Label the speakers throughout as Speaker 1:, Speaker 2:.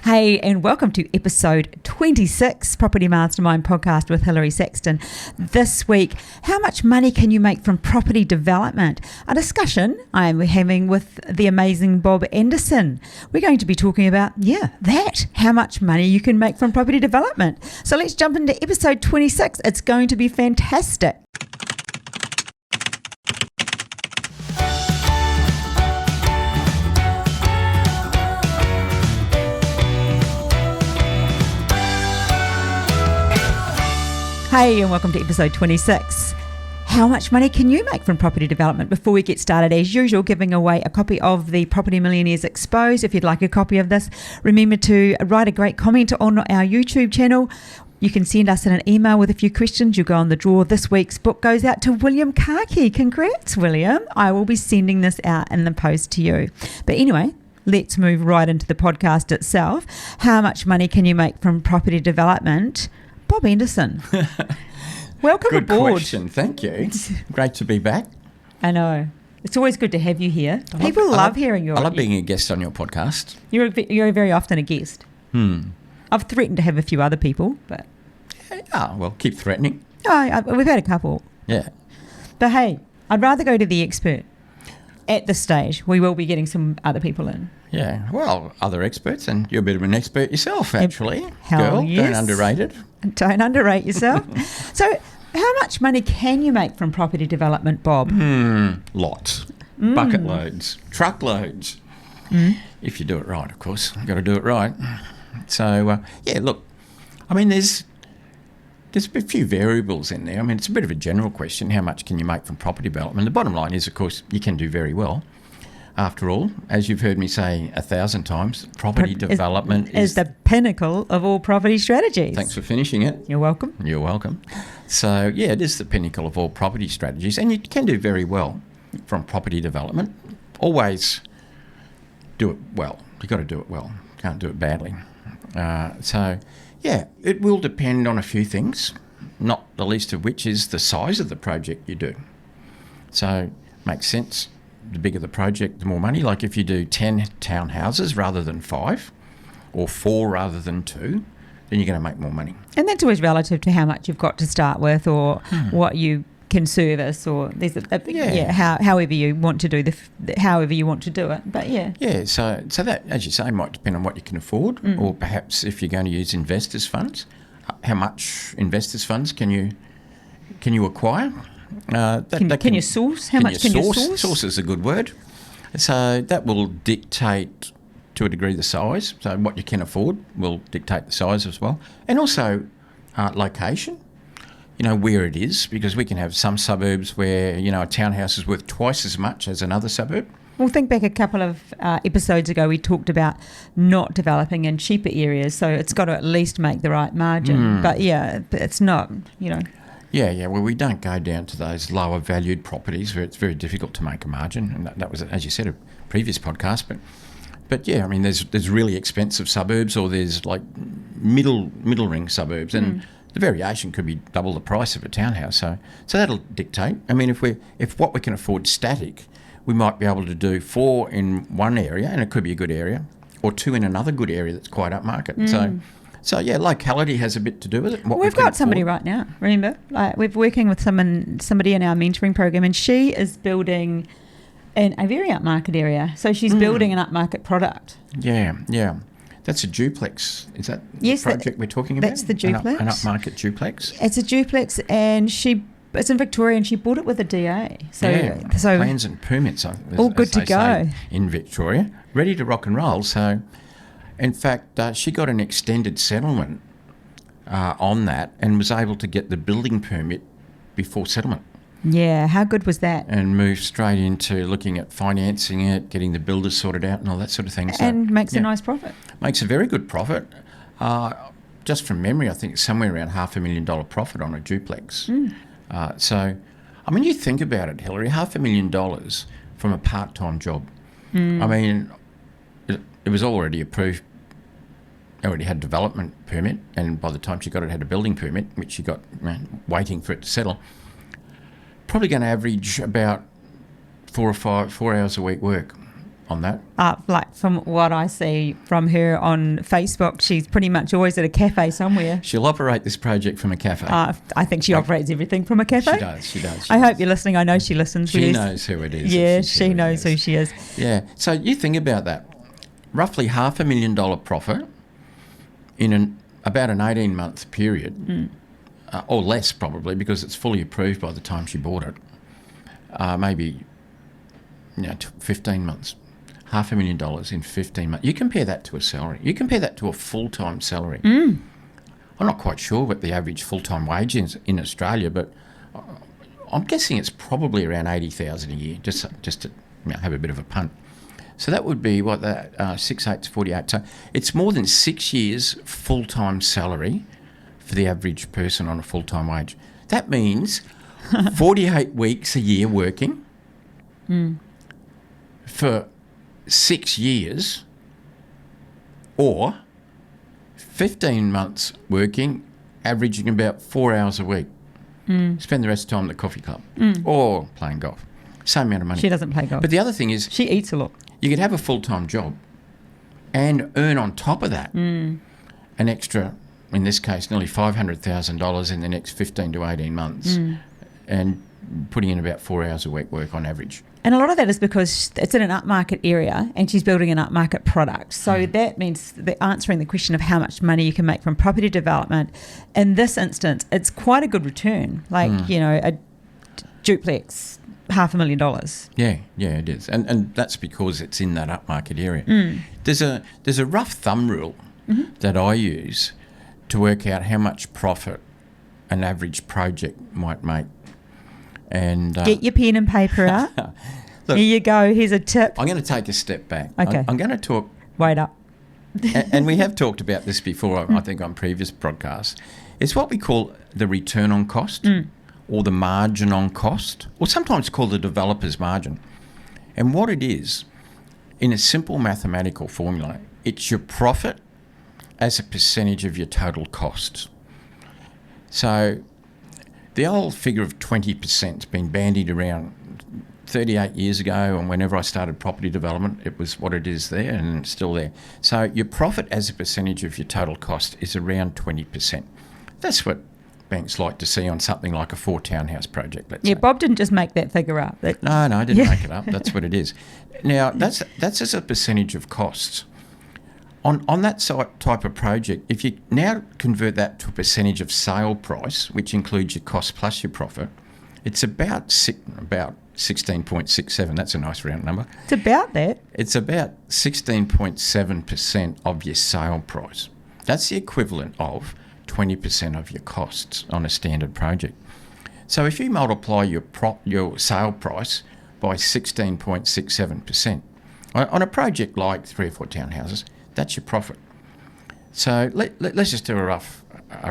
Speaker 1: Hey, and welcome to episode 26, Property Mastermind podcast with Hilary Saxton. This week, how much money can you make from property development? A discussion I am having with the amazing Bob Andersen. We're going to be talking about, how much money you can make from property development. So let's jump into episode 26. It's going to be fantastic. Hey, and welcome to episode 26. How much money can you make from property development? Before we get started, as usual, giving away a copy of the Property Millionaires Exposed. If you'd like a copy of this, remember to write a great comment on our YouTube channel. You can send us an email with a few questions. You go on the draw. This week's book goes out to William Kaki. Congrats, William. I will be sending this out in the post to you. But anyway, let's move right into the podcast itself. How much money can you make from property development? Bob Andersen. Welcome
Speaker 2: good
Speaker 1: aboard.
Speaker 2: Good question. Thank you. Great to be back.
Speaker 1: I know. It's always good to have you here. People love hearing your...
Speaker 2: I love being a guest on your podcast.
Speaker 1: You're very often a guest. I've threatened to have a few other people, but...
Speaker 2: Well, keep threatening.
Speaker 1: We've had a couple.
Speaker 2: Yeah.
Speaker 1: But hey, I'd rather go to the expert. At this stage, we will be getting some other people in.
Speaker 2: Yeah, well, other experts, and you're a bit of an expert yourself, actually.
Speaker 1: Hell,
Speaker 2: girl,
Speaker 1: yes.
Speaker 2: Don't underrate it.
Speaker 1: Don't underrate yourself. So, how much money can you make from property development, Bob?
Speaker 2: Lots. Bucket loads. Truckloads. If you do it right, of course. You've got to do it right. So, look, I mean, there's a few variables in there. I mean, it's a bit of a general question. How much can you make from property development? The bottom line is, of course, you can do very well. After all, as you've heard me say 1,000 times, property development
Speaker 1: is the pinnacle of all property strategies.
Speaker 2: Thanks for finishing it.
Speaker 1: You're welcome.
Speaker 2: You're welcome. So, it is the pinnacle of all property strategies, and you can do very well from property development. Always do it well. You've got to do it well. Can't do it badly. It will depend on a few things, not the least of which is the size of the project you do. So, makes sense. The bigger the project, the more money. Like if you do 10 townhouses rather than 5, or 4 rather than 2, then you're going to make more money. And
Speaker 1: that's always relative to how much you've got to start with, or what you can service, or there's however you want to do however you want to do it. But
Speaker 2: so that, as you say, might depend on what you can afford, or perhaps if you're going to use investors' funds, how much investors' funds can you acquire?
Speaker 1: Can you source? How much can you source?
Speaker 2: Source is a good word. So that will dictate to a degree the size. So what you can afford will dictate the size as well. And also location, where it is, because we can have some suburbs where, a townhouse is worth twice as much as another suburb.
Speaker 1: Well, think back a couple of episodes ago, we talked about not developing in cheaper areas. So it's got to at least make the right margin. But it's not,
Speaker 2: Well, we don't go down to those lower valued properties where it's very difficult to make a margin, and that was, as you said, a previous podcast. But there's really expensive suburbs, or there's like middle ring suburbs, and the variation could be double the price of a townhouse. So that'll dictate. I mean, if what we can afford static, we might be able to do 4 in one area, and it could be a good area, or 2 in another good area that's quite upmarket. So, locality has a bit to do with it.
Speaker 1: We've got somebody right now, remember? We're working with somebody in our mentoring program, and she is building in a very upmarket area. So she's building an upmarket product. Yeah.
Speaker 2: That's a duplex. Is that the project we're talking about?
Speaker 1: That's the duplex.
Speaker 2: An upmarket duplex?
Speaker 1: It's a duplex, and it's in Victoria, and she bought it with a DA. So
Speaker 2: plans and permits.
Speaker 1: All good to go.
Speaker 2: In Victoria, ready to rock and roll. So... In fact, she got an extended settlement on that and was able to get the building permit before settlement.
Speaker 1: Yeah, how good was that?
Speaker 2: And moved straight into looking at financing it, getting the builders sorted out and all that sort of thing.
Speaker 1: And makes a nice profit.
Speaker 2: Makes a very good profit. Just from memory, I think it's somewhere around $500,000 profit on a duplex. You think about it, Hilary, $500,000 from a part-time job. It was already approved, already had development permit, and by the time she got it, had a building permit, which she got waiting for it to settle. Probably going to average about 4 hours a week work. on that?
Speaker 1: Like from what I see from her on Facebook, she's pretty much always at a cafe somewhere.
Speaker 2: She'll operate this project from a cafe.
Speaker 1: I think she operates everything from a cafe.
Speaker 2: She does.
Speaker 1: I hope you're listening. I know she listens.
Speaker 2: She knows who it is.
Speaker 1: Yeah, she knows who she is.
Speaker 2: Yeah. So you think about that. Roughly $500,000 profit in about an 18-month period, or less probably, because it's fully approved by the time she bought it. Maybe 15 months. $500,000 in 15 months. You compare that to a salary. You compare that to a full-time salary. I'm not quite sure what the average full-time wage is in Australia, but I'm guessing it's probably around $80,000 a year, just to have a bit of a punt. So that would be 6 8 48. So it's more than 6 years full-time salary for the average person on a full-time wage. That means 48 weeks a year working for 6 years, or 15 months working, averaging about 4 hours a week. Spend the rest of the time at the coffee club or playing golf. Same amount of money.
Speaker 1: She doesn't play golf.
Speaker 2: But the other thing is...
Speaker 1: she eats a lot.
Speaker 2: You could have a full-time job and earn on top of that an extra, in this case, nearly $500,000 in the next 15 to 18 months and putting in about 4 hours a week work on average.
Speaker 1: And a lot of that is because it's in an upmarket area and she's building an upmarket product. So that means answering the question of how much money you can make from property development. In this instance, it's quite a good return. Like, a duplex, $500,000.
Speaker 2: Yeah, it is. And that's because it's in that upmarket area. There's a rough thumb rule that I use to work out how much profit an average project might make. And
Speaker 1: get your pen and paper out.
Speaker 2: Look,
Speaker 1: here you go. Here's a tip.
Speaker 2: I'm going to take a step back.
Speaker 1: Okay.
Speaker 2: I'm going to talk...
Speaker 1: Wait up.
Speaker 2: and we have talked about this before, I think, on previous broadcasts. It's what we call the return on cost or the margin on cost, or sometimes called the developer's margin. And what it is, in a simple mathematical formula, it's your profit as a percentage of your total costs. So the old figure of 20% has been bandied around 38 years ago, and whenever I started property development, it was what it is there, and it's still there. So your profit as a percentage of your total cost is around 20%. That's what banks like to see on something like a 4-townhouse project, let's say.
Speaker 1: Bob didn't just make that figure up.
Speaker 2: No, I didn't make it up. That's what it is. Now, that's as a percentage of costs. On that type of project, if you now convert that to a percentage of sale price, which includes your cost plus your profit, it's about 16.67. That's a nice round number.
Speaker 1: It's about that.
Speaker 2: It's about 16.7% of your sale price. That's the equivalent of 20% of your costs on a standard project. So if you multiply your sale price by 16.67%, on a project like 3 or 4 townhouses, that's your profit. So let's just do a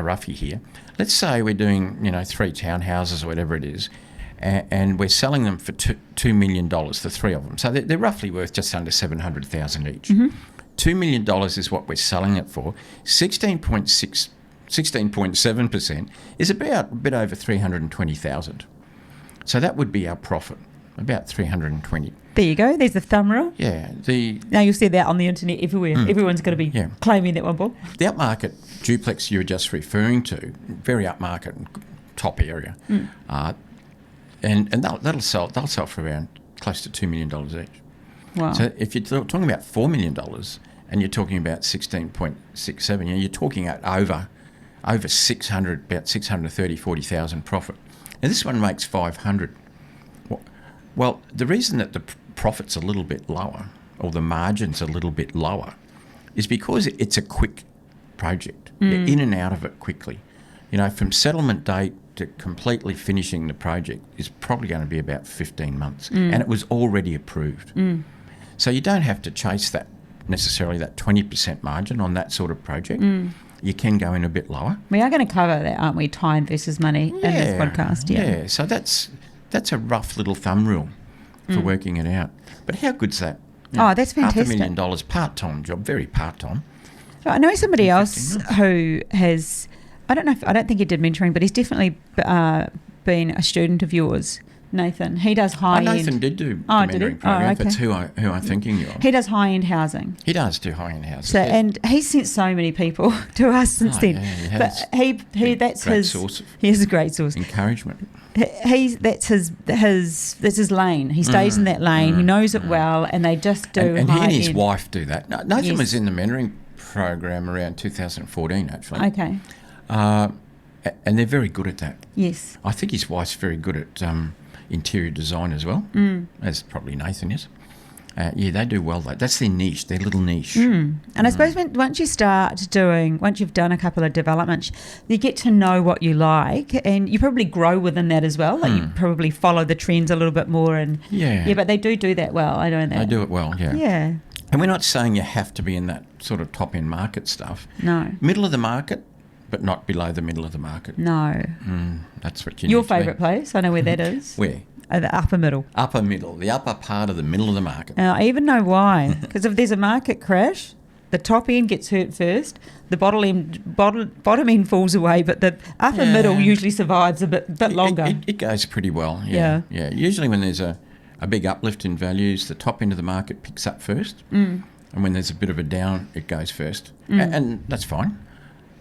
Speaker 2: roughie here. Let's say we're doing 3 townhouses or whatever it is, and we're selling them for $2 million, the 3 of them. So they're roughly worth just under $700,000 each. $2 million is what we're selling it for. 16.7% is about a bit over $320,000. So that would be our profit, about $320,000.
Speaker 1: There you go. There's the thumb rule.
Speaker 2: Yeah.
Speaker 1: Now you'll see that on the internet everywhere. Everyone's going to be claiming that one, Bob.
Speaker 2: The upmarket duplex you were just referring to, very upmarket and top area, and they'll sell for around close to $2 million each.
Speaker 1: Wow.
Speaker 2: So if you're talking about $4 million and you're talking about 16.67, you're talking at over 600, about 40,000 profit. Now this one makes 500. Well, the reason that the profit's a little bit lower, or the margin's a little bit lower, is because it's a quick project. You're in and out of it quickly. From settlement date to completely finishing the project is probably going to be about 15 months, and it was already approved. So you don't have to chase that necessarily, that 20% margin on that sort of project. You can go in a bit lower. We
Speaker 1: are going to cover that, aren't we? Time versus money in this podcast.
Speaker 2: Yeah. So that's a rough little thumb rule for working it out. But how good's that?
Speaker 1: That's fantastic.
Speaker 2: $500,000 part-time job, very part-time.
Speaker 1: I know somebody else who has, I don't think he did mentoring, but he's definitely been a student of yours, Nathan. He does high-end.
Speaker 2: Nathan did do the
Speaker 1: Oh, did he?
Speaker 2: mentoring program.
Speaker 1: Oh, okay.
Speaker 2: That's who I'm thinking of.
Speaker 1: He does high-end housing.
Speaker 2: He does do high-end houses.
Speaker 1: So, and he's sent so many people to us since then.
Speaker 2: Yeah, he has.
Speaker 1: But he that's
Speaker 2: Great
Speaker 1: his
Speaker 2: source of
Speaker 1: he is a great source.
Speaker 2: encouragement.
Speaker 1: That's his lane. He stays in that lane. He knows it well, and they just do.
Speaker 2: And he and his
Speaker 1: high-end.
Speaker 2: wife do that. Nathan
Speaker 1: Yes.
Speaker 2: was in the mentoring program around 2014, actually.
Speaker 1: Okay.
Speaker 2: And they're very good at that.
Speaker 1: Yes.
Speaker 2: I think his wife's very good at interior design as well, as probably Nathan is. Yeah, they do well. That's their niche, their little niche.
Speaker 1: And I suppose once you've done a couple of developments, you get to know what you like, and you probably grow within that as well. Like you probably follow the trends a little bit more, and
Speaker 2: Yeah.
Speaker 1: but they do that well. I know that.
Speaker 2: They do it well, yeah.
Speaker 1: Yeah.
Speaker 2: And we're not saying you have to be in that sort of top-end market stuff.
Speaker 1: No.
Speaker 2: Middle of the market, but not below the middle of the market.
Speaker 1: No.
Speaker 2: That's what you
Speaker 1: Your
Speaker 2: need to be.
Speaker 1: favourite place? I know where that is.
Speaker 2: Where?
Speaker 1: The upper middle.
Speaker 2: Upper middle, the upper part of the middle of the market.
Speaker 1: I even know why. Because if there's a market crash, the top end gets hurt first, the bottom end falls away, but the upper middle usually survives a bit longer.
Speaker 2: It goes pretty well, yeah. Usually when there's a big uplift in values, the top end of the market picks up first. And when there's a bit of a down, it goes first. And that's fine.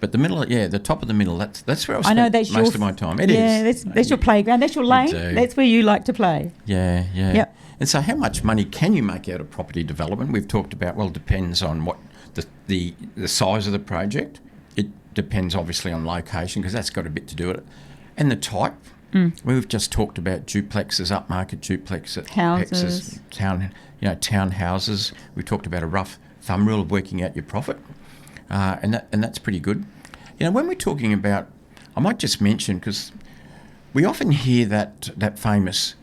Speaker 2: But the middle, the top of the middle, that's where I spend most of my time. It is.
Speaker 1: That's your playground. That's your lane. That's where you like to play.
Speaker 2: Yeah.
Speaker 1: Yep.
Speaker 2: And so how much money can you make out of property development? We've talked about, well, it depends on what the size of the project. It depends, obviously, on location, because that's got a bit to do with it. And the type. We've just talked about duplexes, upmarket duplexes,
Speaker 1: houses,
Speaker 2: townhouses. We've talked about a rough thumb rule of working out your profit. And that's pretty good. When we're talking about, I might just mention, because we often hear that famous,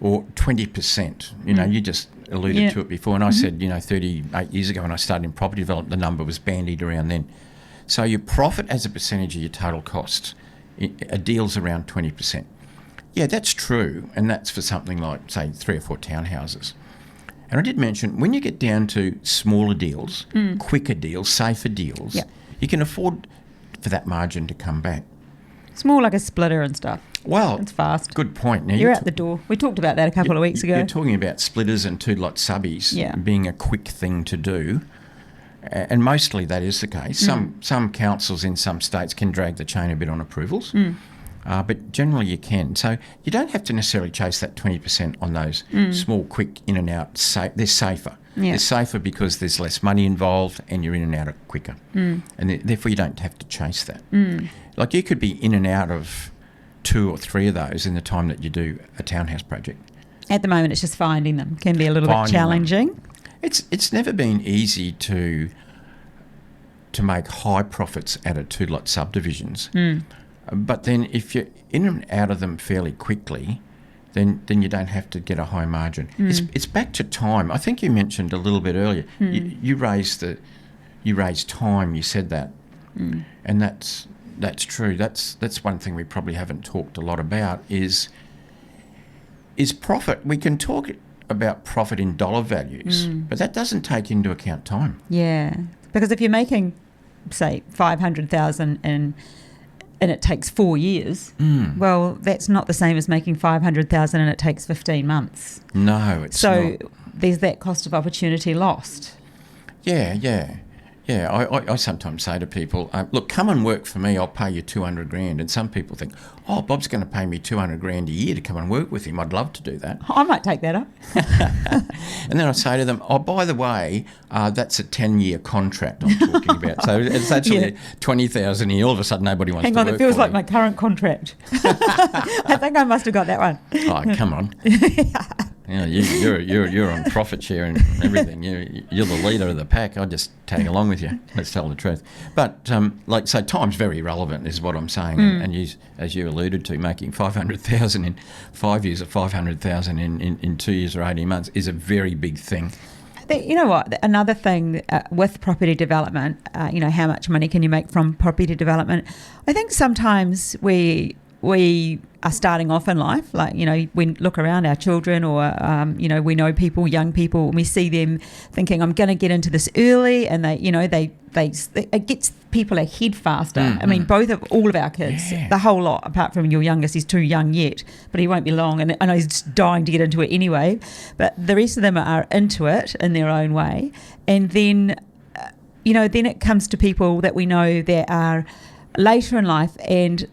Speaker 2: or 20%. You just alluded to it before, and I said, 38 years ago when I started in property development, the number was bandied around then. So your profit as a percentage of your total costs, a deal's around 20%. Yeah, that's true, and that's for something like, say, 3 or 4 townhouses. And I did mention, when you get down to smaller deals, quicker deals, safer deals, you can afford for that margin to come back.
Speaker 1: It's more like a splitter and stuff.
Speaker 2: Well,
Speaker 1: it's fast.
Speaker 2: Good point. Now
Speaker 1: you're out the door. We talked about that a couple of weeks ago.
Speaker 2: You're talking about splitters and two-lot subbies being a quick thing to do, and mostly that is the case. Some councils in some states can drag the chain a bit on approvals. But generally you can. So you don't have to necessarily chase that 20% on those small, quick, in and out. They're safer. Yeah. They're safer because there's less money involved and you're in and out quicker. And therefore you don't have to chase that. Like you could be in and out of 2 or 3 of those in the time that you do a townhouse project.
Speaker 1: At the moment it's just finding them. Can be a little bit challenging.
Speaker 2: It's never been easy to make high profits out of 2-lot subdivisions. But then if you're in and out of them fairly quickly, then you don't have to get a high margin. It's back to time. I think you mentioned a little bit earlier. You raised time. You said that, and that's true. That's one thing we probably haven't talked a lot about is profit. We can talk about profit in dollar values, but that doesn't take into account time.
Speaker 1: Yeah, because if you're making, say, $500,000 and it takes 4 years, well, that's not the same as making $500,000 and it takes 15 months.
Speaker 2: No, it's
Speaker 1: not.
Speaker 2: So
Speaker 1: there's that cost of opportunity lost.
Speaker 2: Yeah. I sometimes say to people, look, come and work for me, I'll pay you $200,000. And some people think, oh, Bob's going to pay me $200,000 a year to come and work with him. I'd love to do that.
Speaker 1: I might take that up.
Speaker 2: And then I say to them, oh, by the way, that's a 10-year contract I'm talking about. So it's actually $20,000 a year. All of a sudden, nobody wants to work for me.
Speaker 1: Hang on, it feels like my current contract. I think I must have got that one.
Speaker 2: Oh, come on. You're on profit share and everything. You're the leader of the pack. I just tag along with you. Let's tell the truth. But so time's very relevant, is what I'm saying. And you, as you alluded to, making $500,000 in 5 years or $500,000 in 2 years or 18 months is a very big thing.
Speaker 1: You know what? Another thing with property development, how much money can you make from property development? I think sometimes we we are starting off in life, like, you know, we look around our children or, you know, we know people, young people, and we see them thinking, I'm going to get into this early, and they, you know, it gets people ahead faster. I mean, all of our kids, the whole lot, apart from your youngest, he's too young yet, but he won't be long, and I know he's dying to get into it anyway, but the rest of them are into it in their own way. And then, you know, then it comes to people that we know that are later in life, and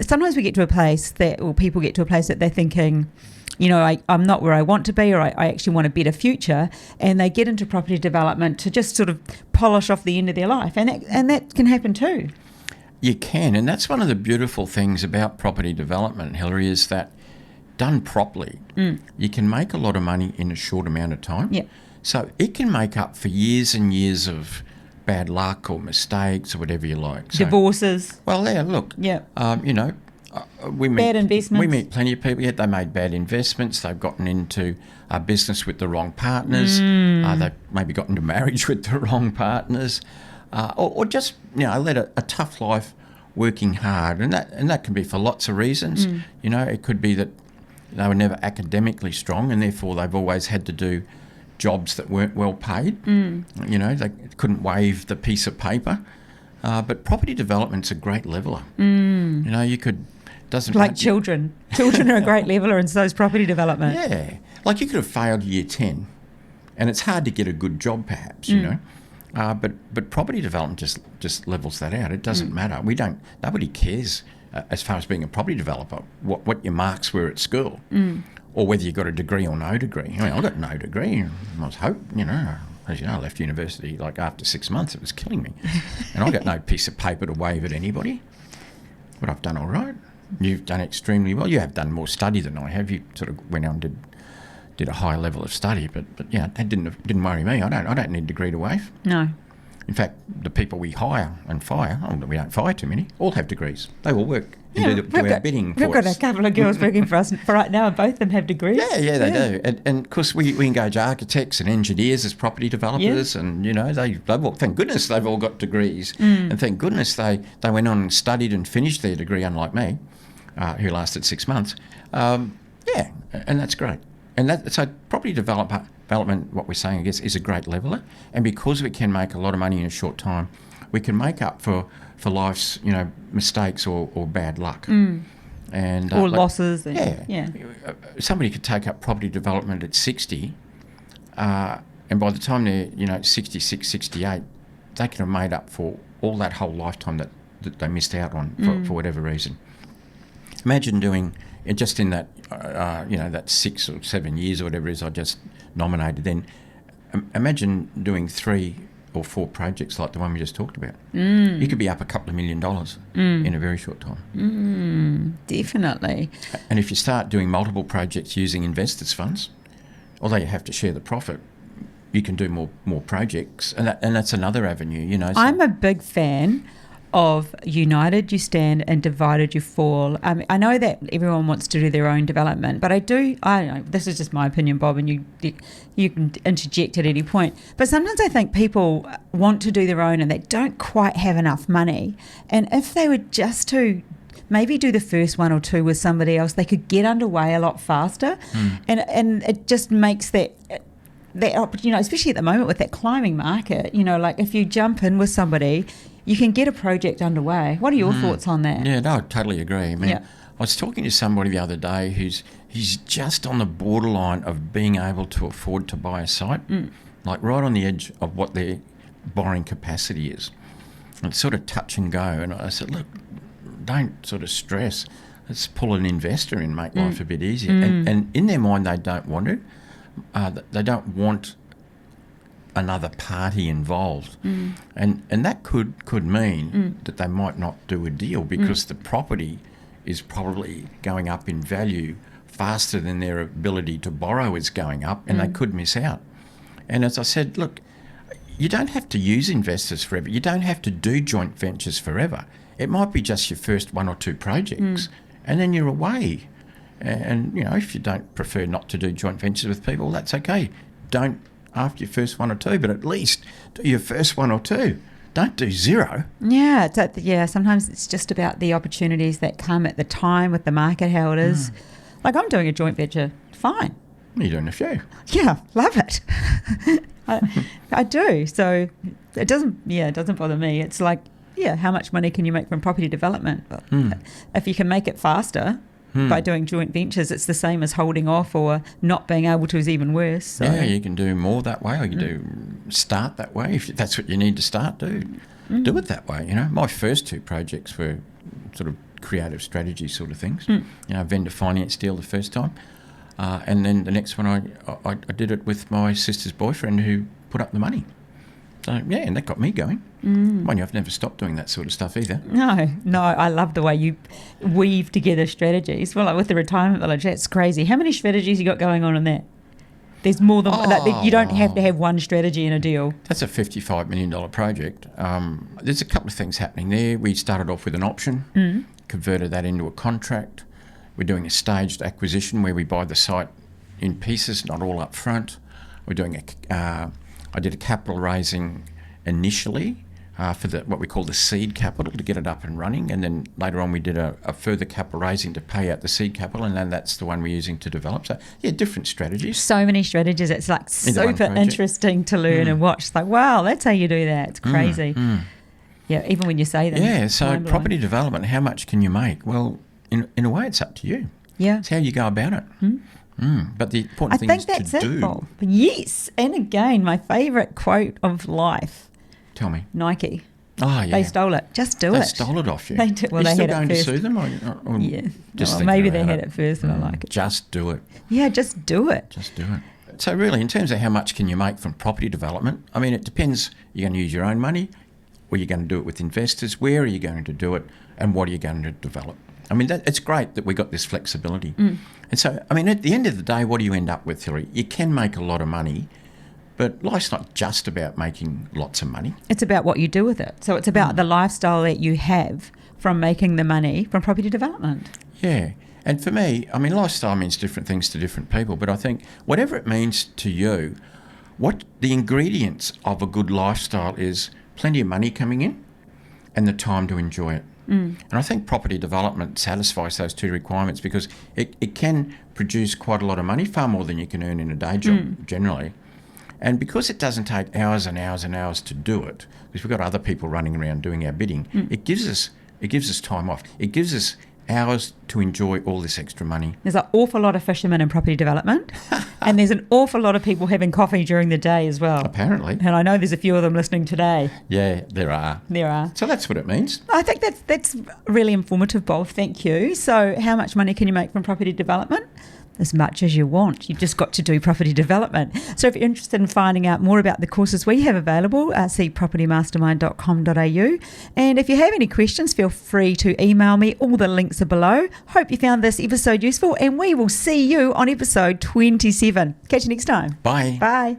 Speaker 1: sometimes we get to a place people get to a place that they're thinking, you know, I'm not where I want to be, or I actually want a better future, and they get into property development to just sort of polish off the end of their life, and that can happen too.
Speaker 2: You can, and that's one of the beautiful things about property development, Hilary, is that done properly, you can make a lot of money in a short amount of time.
Speaker 1: Yeah.
Speaker 2: So it can make up for years and years of bad luck or mistakes or whatever you like. So,
Speaker 1: divorces.
Speaker 2: Well, yeah, look.
Speaker 1: Yeah.
Speaker 2: You know,
Speaker 1: bad investments.
Speaker 2: We meet plenty of people. Yeah, they made bad investments. They've gotten into a business with the wrong partners. They've maybe got into marriage with the wrong partners, or just, you know, led a tough life working hard, and that can be for lots of reasons. You know, it could be that they were never academically strong, and therefore they've always had to do jobs that weren't well paid. You know, they couldn't wave the piece of paper. But property development's a great leveler. You know, you could...
Speaker 1: Children. Children are a great leveler, and so is property development.
Speaker 2: Yeah. Like, you could have failed year 10, and it's hard to get a good job perhaps, you know. But property development just levels that out. It doesn't matter. Nobody cares as far as being a property developer what your marks were at school. Or whether you got a degree or no degree. I mean, I got no degree. I was hoping, you know, as you know, I left university like after 6 months. It was killing me. And I got no piece of paper to wave at anybody. But I've done all right. You've done extremely well. You have done more study than I have. You sort of went on and did a high level of study. But yeah, that didn't worry me. I don't need a degree to wave.
Speaker 1: No.
Speaker 2: In fact, the people we hire and fire, we don't fire too many, all have degrees. They all work and do our bidding for us.
Speaker 1: We've got a couple of girls working for us for right now, and both of them have degrees.
Speaker 2: Yeah, they do. And of course, we engage architects and engineers as property developers, and, you know, they've all, thank goodness they've all got degrees. And thank goodness they went on and studied and finished their degree, unlike me, who lasted 6 months. Yeah, and that's great. And so property development, what we're saying, I guess, is a great leveler. And because we can make a lot of money in a short time, we can make up for life's, you know, mistakes or bad luck. And
Speaker 1: or losses.
Speaker 2: Yeah. Somebody could take up property development at 60, and by the time they're, you know, 66, 68, they can have made up for all that whole lifetime that they missed out on for whatever reason. Imagine doing... just in that, you know, that 6 or 7 years or whatever it is I just nominated, then imagine doing 3 or 4 projects like the one we just talked about. You could be up a couple of $1 million in a very short time.
Speaker 1: Definitely.
Speaker 2: And if you start doing multiple projects using investors' funds, although you have to share the profit, you can do more projects, and that's another avenue, you know. So
Speaker 1: I'm a big fan of united you stand and divided you fall. I know that everyone wants to do their own development, but I don't know, this is just my opinion, Bob, and you can interject at any point. But sometimes I think people want to do their own and they don't quite have enough money. And if they were just to maybe do the first 1 or 2 with somebody else, they could get underway a lot faster. And it just makes that, you know, especially at the moment with that climbing market, you know, like if you jump in with somebody, you can get a project underway. What are your thoughts on that?
Speaker 2: Yeah, no, I totally agree. I mean, I was talking to somebody the other day he's just on the borderline of being able to afford to buy a site, like right on the edge of what their borrowing capacity is. And it's sort of touch and go. And I said, look, don't sort of stress. Let's pull an investor in, make life a bit easier. And in their mind, they don't want it. They don't want another party involved, and that could mean that they might not do a deal because the property is probably going up in value faster than their ability to borrow is going up, and they could miss out. And as I said, look, you don't have to use investors forever. You don't have to do joint ventures forever. It might be just your first 1 or 2 projects, and then you're away. And, you know, if you don't prefer not to do joint ventures with people, that's okay. Don't after your first 1 or 2, but at least do your first 1 or 2. don't do zero.
Speaker 1: Yeah, sometimes it's just about the opportunities that come at the time with the market how it is. Like I'm doing a joint venture, fine.
Speaker 2: You're doing a few.
Speaker 1: Yeah, love it. I do. So it doesn't bother me. It's like, how much money can you make from property development? If you can make it faster by doing joint ventures, it's the same as holding off, or not being able to is even worse. So.
Speaker 2: Yeah, you can do more that way, or you can start that way. If that's what you need to start, do it that way. My first 2 projects were sort of creative strategy sort of things. Vendor finance deal the first time. And then the next one, I did it with my sister's boyfriend who put up the money. So, and that got me going. Mind you, I've never stopped doing that sort of stuff either.
Speaker 1: No, I love the way you weave together strategies. Well, like with the retirement village, that's crazy. How many strategies you got going on in that? There's more than that. You don't have to have one strategy in a deal.
Speaker 2: That's a $55 million project. There's a couple of things happening there. We started off with an option, converted that into a contract. We're doing a staged acquisition where we buy the site in pieces, not all up front. We're doing I did a capital raising initially for what we call the seed capital to get it up and running, and then later on we did a further capital raising to pay out the seed capital, and then that's the one we're using to develop. So different strategies.
Speaker 1: So many strategies. It's like super interesting to learn and watch. It's like, wow, that's how you do that. It's crazy. Yeah, even when you say that.
Speaker 2: Yeah, so property development, how much can you make? Well, in a way, it's up to you.
Speaker 1: Yeah.
Speaker 2: It's how you go about it. But the important thing is to do. I think that's it, Bob.
Speaker 1: Yes. And again, my favourite quote of life.
Speaker 2: Tell me.
Speaker 1: Nike.
Speaker 2: Oh, yeah.
Speaker 1: They stole it. Just do it.
Speaker 2: They stole it off you.
Speaker 1: They did. Well,
Speaker 2: Are you
Speaker 1: they
Speaker 2: still
Speaker 1: had
Speaker 2: going
Speaker 1: it first.
Speaker 2: to sue them? Or
Speaker 1: Yeah.
Speaker 2: just
Speaker 1: Maybe they had it first and I like it.
Speaker 2: Just do it.
Speaker 1: Yeah, just do it.
Speaker 2: Just do it. So really, in terms of how much can you make from property development, I mean, it depends. You're going to use your own money, or you're going to do it with investors. Where are you going to do it, and what are you going to develop? I mean, it's great that we got this flexibility. And so, I mean, at the end of the day, what do you end up with, Hilary? You can make a lot of money, but life's not just about making lots of money.
Speaker 1: It's about what you do with it. So it's about the lifestyle that you have from making the money from property development.
Speaker 2: Yeah. And for me, I mean, lifestyle means different things to different people, but I think whatever it means to you, what the ingredients of a good lifestyle is plenty of money coming in and the time to enjoy it. And I think property development satisfies those 2 requirements because it can produce quite a lot of money, far more than you can earn in a day job generally. And because it doesn't take hours and hours and hours to do it, because we've got other people running around doing our bidding, it gives us time off. It gives us hours to enjoy all this extra money.
Speaker 1: There's an awful lot of fishermen in property development and there's an awful lot of people having coffee during the day as well.
Speaker 2: Apparently.
Speaker 1: And I know there's a few of them listening today.
Speaker 2: Yeah, there are.
Speaker 1: So
Speaker 2: that's what it means.
Speaker 1: I think that's really informative, Bob. Thank you. So how much money can you make from property development? As much as you want. You've just got to do property development. So if you're interested in finding out more about the courses we have available, see propertymastermind.com.au. And if you have any questions, feel free to email me. All the links are below. Hope you found this episode useful, and we will see you on episode 27. Catch you next time.
Speaker 2: Bye.
Speaker 1: Bye.